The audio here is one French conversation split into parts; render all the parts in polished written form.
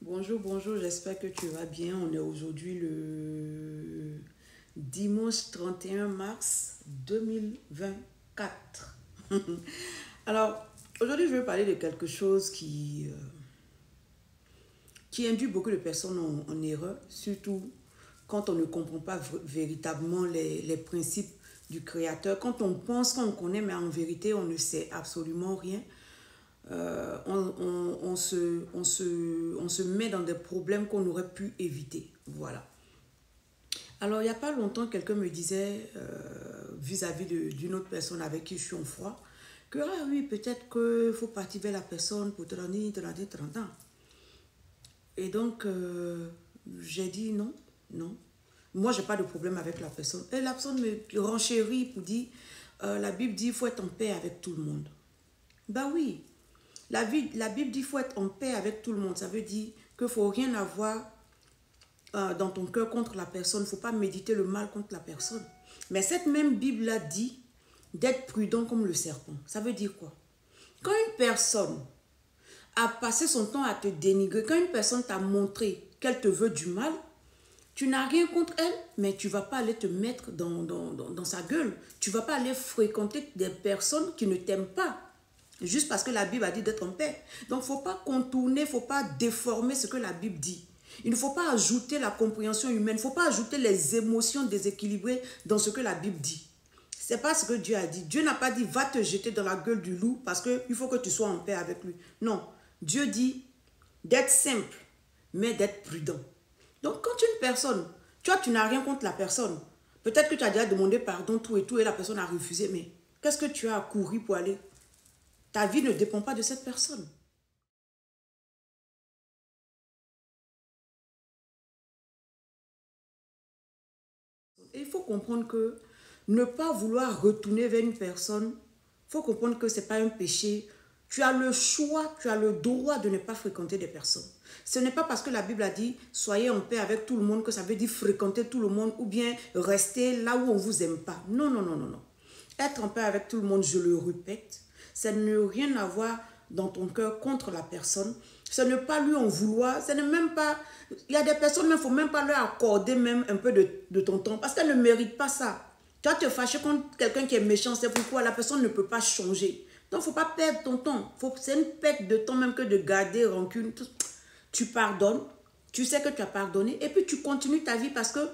Bonjour, bonjour, j'espère que tu vas bien. On est aujourd'hui le dimanche 31 mars 2024. Alors, aujourd'hui, je vais parler de quelque chose qui induit beaucoup de personnes en erreur, surtout quand on ne comprend pas véritablement les principes du Créateur. Quand on pense qu'on connaît, mais en vérité, on ne sait absolument rien. On se met dans des problèmes qu'on aurait pu éviter. Voilà. Alors, il n'y a pas longtemps, quelqu'un me disait, vis-à-vis d'une autre personne avec qui je suis en froid, que, ah oui, peut-être qu'il faut partir vers la personne pour te donner 30 ans. Et donc, j'ai dit non, non. Moi, je n'ai pas de problème avec la personne. Et la personne me renchérit pour dire, la Bible dit, il faut être en paix avec tout le monde. Ben oui. La Bible dit qu'il faut être en paix avec tout le monde. Ça veut dire qu'il ne faut rien avoir dans ton cœur contre la personne. Il ne faut pas méditer le mal contre la personne. Mais cette même Bible-là dit d'être prudent comme le serpent. Ça veut dire quoi? Quand une personne a passé son temps à te dénigrer, quand une personne t'a montré qu'elle te veut du mal, tu n'as rien contre elle, mais tu ne vas pas aller te mettre dans sa gueule. Tu ne vas pas aller fréquenter des personnes qui ne t'aiment pas. Juste parce que la Bible a dit d'être en paix. Donc, il ne faut pas contourner, il ne faut pas déformer ce que la Bible dit. Il ne faut pas ajouter la compréhension humaine, il ne faut pas ajouter les émotions déséquilibrées dans ce que la Bible dit. Ce n'est pas ce que Dieu a dit. Dieu n'a pas dit va te jeter dans la gueule du loup parce qu'il faut que tu sois en paix avec lui. Non, Dieu dit d'être simple, mais d'être prudent. Donc, quand une personne, tu n'as rien contre la personne. Peut-être que tu as déjà demandé pardon, tout et la personne a refusé, mais qu'est-ce que tu as couru pour aller? Ta vie ne dépend pas de cette personne. Et il faut comprendre que ne pas vouloir retourner vers une personne, il faut comprendre que ce n'est pas un péché. Tu as le choix, tu as le droit de ne pas fréquenter des personnes. Ce n'est pas parce que la Bible a dit « soyez en paix avec tout le monde » que ça veut dire fréquenter tout le monde ou bien rester là où on ne vous aime pas. Non, non, non, non, non. Être en paix avec tout le monde, je le répète, ça n'a rien à voir dans ton cœur contre la personne. Ce n'est pas lui en vouloir, ce n'est même pas... Il y a des personnes, il ne faut même pas leur accorder même un peu de ton temps parce qu'elle ne mérite pas ça. Tu vas te fâcher contre quelqu'un qui est méchant, c'est pourquoi la personne ne peut pas changer. Donc, il ne faut pas perdre ton temps. C'est une perte de temps même que de garder rancune. Tu pardonnes, tu sais que tu as pardonné et puis tu continues ta vie parce que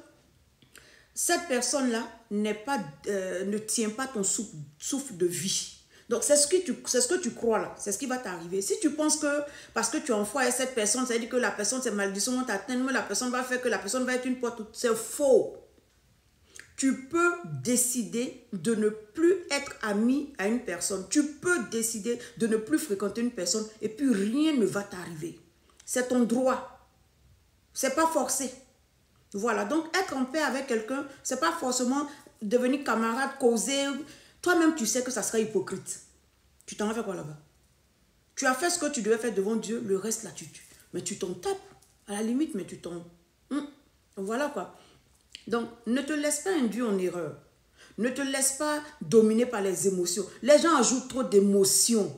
cette personne-là ne tient pas ton souffle de vie. Donc, c'est ce que tu crois là. C'est ce qui va t'arriver. Si tu penses que parce que tu es en foi avec cette personne, ça veut dire que la personne, ses malédictions vont t'atteindre, mais la personne va faire que la personne va être une porte. C'est faux. Tu peux décider de ne plus être ami à une personne. Tu peux décider de ne plus fréquenter une personne et puis rien ne va t'arriver. C'est ton droit. C'est pas forcé. Voilà, donc être en paix avec quelqu'un, c'est pas forcément devenir camarade, causer. Toi-même, tu sais que ça serait hypocrite. Tu t'en as fait quoi là-bas? Tu as fait ce que tu devais faire devant Dieu, le reste là, mais tu t'en tapes. À la limite, mais tu t'en... Voilà quoi. Donc, ne te laisse pas induire en erreur. Ne te laisse pas dominer par les émotions. Les gens ajoutent trop d'émotions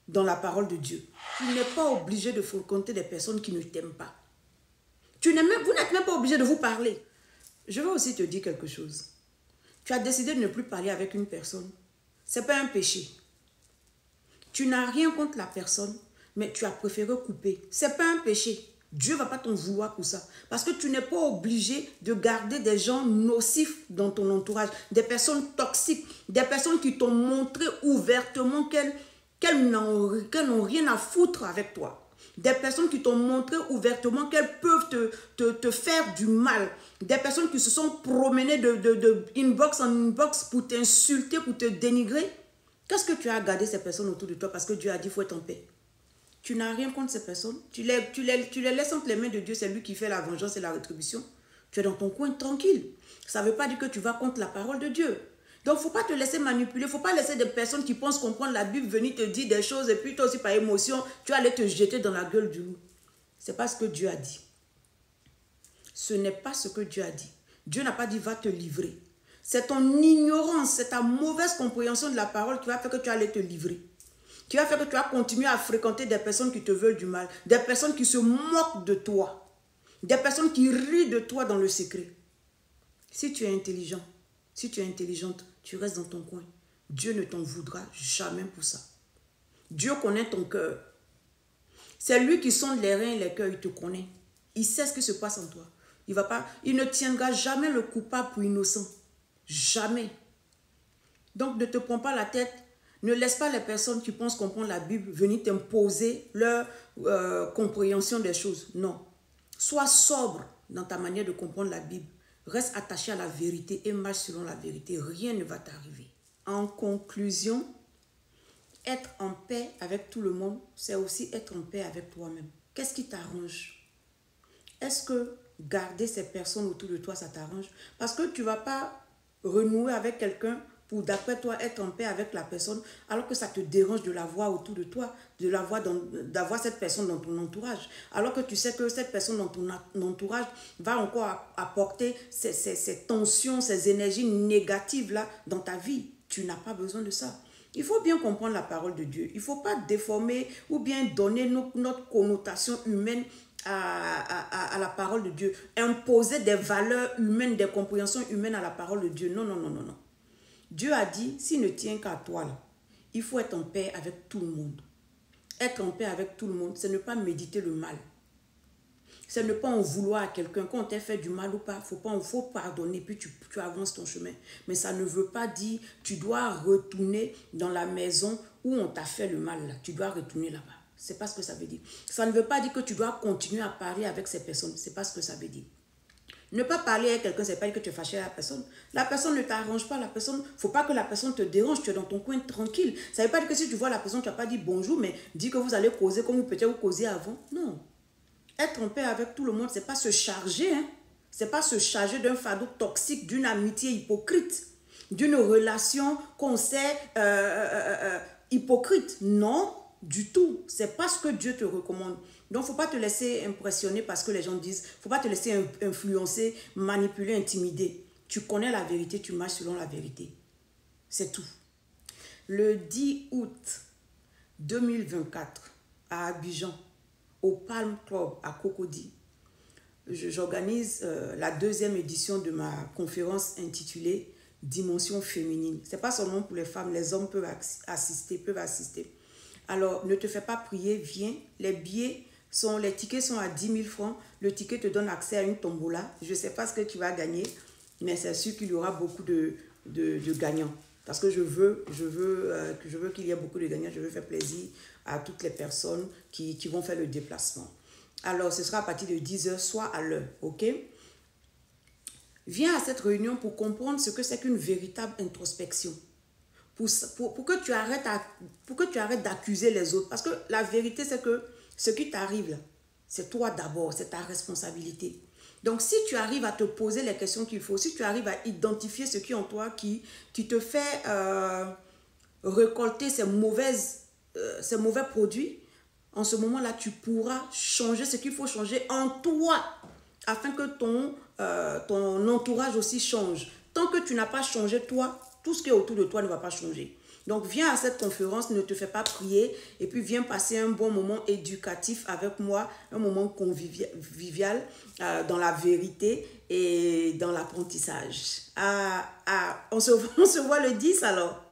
dans la parole de Dieu. Tu n'es pas obligé de fréquenter des personnes qui ne t'aiment pas. Vous n'êtes même pas obligé de vous parler. Je vais aussi te dire quelque chose. Tu as décidé de ne plus parler avec une personne. Ce n'est pas un péché. Tu n'as rien contre la personne, mais tu as préféré couper. Ce n'est pas un péché. Dieu ne va pas t'en vouloir pour ça. Parce que tu n'es pas obligé de garder des gens nocifs dans ton entourage, des personnes toxiques, des personnes qui t'ont montré ouvertement qu'elles n'ont rien à foutre avec toi. Des personnes qui t'ont montré ouvertement qu'elles peuvent te faire du mal. Des personnes qui se sont promenées de inbox en inbox pour t'insulter, pour te dénigrer. Qu'est-ce que tu as gardé ces personnes autour de toi parce que Dieu a dit qu'il faut être en paix? Tu n'as rien contre ces personnes. Tu les laisses entre les mains de Dieu. C'est lui qui fait la vengeance et la rétribution. Tu es dans ton coin tranquille. Ça ne veut pas dire que tu vas contre la parole de Dieu. Donc, il ne faut pas te laisser manipuler. Il ne faut pas laisser des personnes qui pensent comprendre la Bible venir te dire des choses et puis toi aussi par émotion, tu vas aller te jeter dans la gueule du loup. Ce n'est pas ce que Dieu a dit. Ce n'est pas ce que Dieu a dit. Dieu n'a pas dit va te livrer. C'est ton ignorance, c'est ta mauvaise compréhension de la parole qui va faire que tu vas aller te livrer. qui va faire que tu vas continuer à fréquenter des personnes qui te veulent du mal, des personnes qui se moquent de toi, des personnes qui rient de toi dans le secret. Si tu es intelligent, si tu es intelligente, tu restes dans ton coin. Dieu ne t'en voudra jamais pour ça. Dieu connaît ton cœur. C'est lui qui sonde les reins et les cœurs, il te connaît. Il sait ce qui se passe en toi. Il ne tiendra jamais le coupable pour innocent. Jamais. Donc ne te prends pas la tête. Ne laisse pas les personnes qui pensent comprendre la Bible venir t'imposer leur compréhension des choses. Non. Sois sobre dans ta manière de comprendre la Bible. Reste attaché à la vérité et marche selon la vérité. Rien ne va t'arriver. En conclusion, être en paix avec tout le monde, c'est aussi être en paix avec toi-même. Qu'est-ce qui t'arrange? Est-ce que garder ces personnes autour de toi, ça t'arrange? Parce que tu ne vas pas renouer avec quelqu'un pour, d'après toi, être en paix avec la personne, alors que ça te dérange de la voir autour de toi, d'avoir cette personne dans ton entourage. Alors que tu sais que cette personne dans ton entourage va encore apporter ces tensions, ces énergies négatives-là dans ta vie. Tu n'as pas besoin de ça. Il faut bien comprendre la parole de Dieu. Il ne faut pas déformer ou bien donner notre connotation humaine à la parole de Dieu. Imposer des valeurs humaines, des compréhensions humaines à la parole de Dieu. Non, non, non, non, non. Dieu a dit, s'il ne tient qu'à toi, là, il faut être en paix avec tout le monde. Être en paix avec tout le monde, c'est ne pas méditer le mal. C'est ne pas en vouloir à quelqu'un. Quand on t'a fait du mal ou pas, il faut pardonner, puis tu avances ton chemin. Mais ça ne veut pas dire tu dois retourner dans la maison où on t'a fait le mal. Là. Tu dois retourner là-bas. Ce n'est pas ce que ça veut dire. Ça ne veut pas dire que tu dois continuer à parler avec ces personnes. Ce n'est pas ce que ça veut dire. Ne pas parler avec quelqu'un, ce n'est pas dire que tu es fâché à la personne. La personne ne t'arrange pas. Il ne faut pas que la personne te dérange. Tu es dans ton coin tranquille. Ça ne veut pas dire que si tu vois la personne, tu n'as pas dit bonjour, mais dis que vous allez causer comme peut-être vous causiez avant. Non. Être en paix avec tout le monde, ce n'est pas se charger. Hein? Ce n'est pas se charger d'un fardeau toxique, d'une amitié hypocrite, d'une relation qu'on sait hypocrite. Non, du tout. Ce n'est pas ce que Dieu te recommande. Donc, il ne faut pas te laisser impressionner parce que les gens disent. Il ne faut pas te laisser influencer, manipuler, intimider. Tu connais la vérité, tu marches selon la vérité. C'est tout. Le 10 août 2024, à Abidjan, au Palm Club à Cocody, j'organise la 2e édition de ma conférence intitulée Dimension féminine. Ce n'est pas seulement pour les femmes, les hommes peuvent assister, Alors, ne te fais pas prier, viens. Les tickets sont à 10 000 francs. Le ticket te donne accès à une tombola. Je ne sais pas ce que tu vas gagner, mais c'est sûr qu'il y aura beaucoup de gagnants. Parce que je veux qu'il y ait beaucoup de gagnants. Je veux faire plaisir à toutes les personnes qui vont faire le déplacement. Alors, ce sera à partir de 10h, soit à l'heure, ok? Viens à cette réunion pour comprendre ce que c'est qu'une véritable introspection. Pour que tu arrêtes d'accuser les autres. Parce que la vérité, c'est que ce qui t'arrive là, c'est toi d'abord, c'est ta responsabilité. Donc, si tu arrives à te poser les questions qu'il faut, si tu arrives à identifier ce qui est en toi qui te fait récolter ces mauvais produits, en ce moment-là, tu pourras changer ce qu'il faut changer en toi afin que ton entourage aussi change. Tant que tu n'as pas changé toi, tout ce qui est autour de toi ne va pas changer. Donc, viens à cette conférence, ne te fais pas prier et puis viens passer un bon moment éducatif avec moi, un moment convivial dans la vérité et dans l'apprentissage. On se voit le 10 alors.